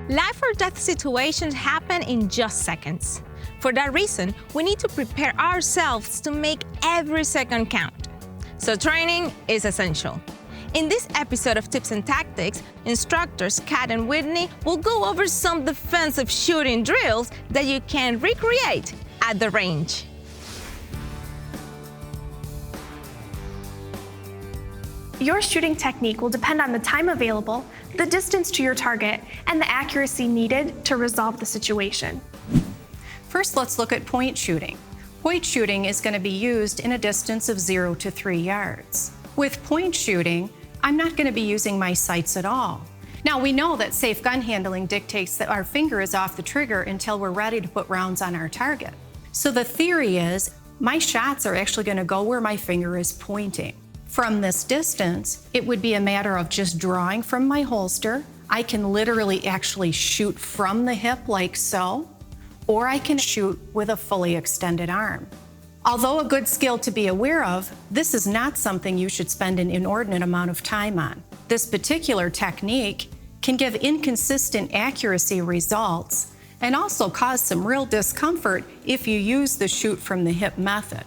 Life or death situations happen in just seconds. For that reason, we need to prepare ourselves to make every second count. So training is essential. In this episode of Tips and Tactics, instructors Cat and Whitney will go over some defensive shooting drills that you can recreate at the range. Your shooting technique will depend on the time available, the distance to your target, and the accuracy needed to resolve the situation. First, let's look at point shooting. Point shooting is going to be used in a distance of 0 to 3 yards. With point shooting, I'm not going to be using my sights at all. Now, we know that safe gun handling dictates that our finger is off the trigger until we're ready to put rounds on our target. So the theory is, my shots are actually going to go where my finger is pointing. From this distance, it would be a matter of just drawing from my holster. I can literally actually shoot from the hip like so, or I can shoot with a fully extended arm. Although a good skill to be aware of, this is not something you should spend an inordinate amount of time on. This particular technique can give inconsistent accuracy results and also cause some real discomfort if you use the shoot from the hip method.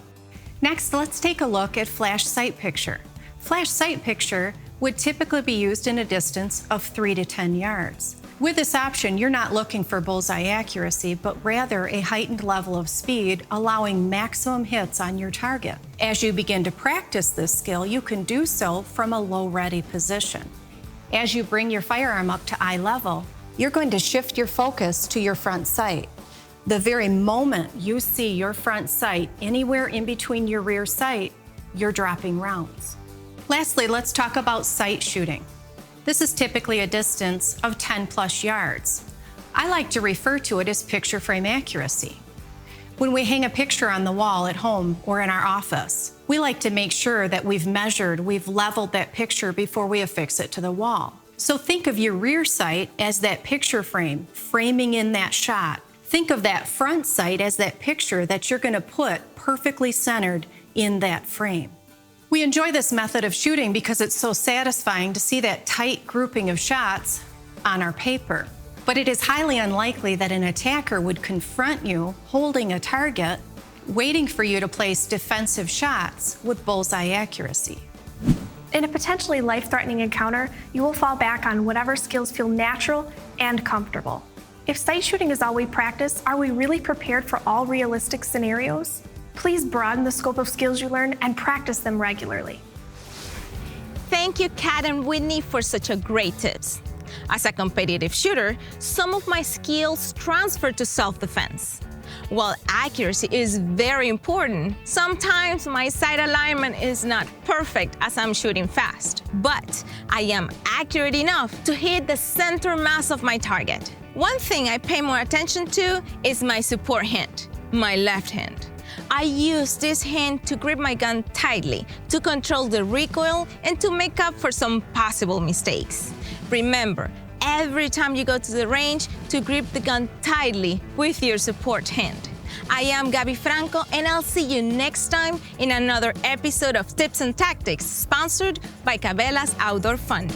Next, let's take a look at flash sight picture. Flash sight picture would typically be used in a distance of 3 to 10 yards. With this option, you're not looking for bullseye accuracy, but rather a heightened level of speed, allowing maximum hits on your target. As you begin to practice this skill, you can do so from a low ready position. As you bring your firearm up to eye level, you're going to shift your focus to your front sight. The very moment you see your front sight anywhere in between your rear sight, you're dropping rounds. Lastly, let's talk about sight shooting. This is typically a distance of 10 plus yards. I like to refer to it as picture frame accuracy. When we hang a picture on the wall at home or in our office, we like to make sure that we've leveled that picture before we affix it to the wall. So think of your rear sight as that picture frame, framing in that shot. Think of that front sight as that picture that you're going to put perfectly centered in that frame. We enjoy this method of shooting because it's so satisfying to see that tight grouping of shots on our paper. But it is highly unlikely that an attacker would confront you holding a target, waiting for you to place defensive shots with bullseye accuracy. In a potentially life-threatening encounter, you will fall back on whatever skills feel natural and comfortable. If sight shooting is all we practice, are we really prepared for all realistic scenarios? Please broaden the scope of skills you learn and practice them regularly. Thank you, Cat and Whitney, for such a great tips. As a competitive shooter, some of my skills transfer to self-defense. While accuracy is very important, sometimes my sight alignment is not perfect as I'm shooting fast, but I am accurate enough to hit the center mass of my target. One thing I pay more attention to is my support hand, my left hand. I use this hand to grip my gun tightly, to control the recoil, and to make up for some possible mistakes. Remember, every time you go to the range, to grip the gun tightly with your support hand. I am Gabby Franco, and I'll see you next time in another episode of Tips and Tactics, sponsored by Cabela's Outdoor Fund.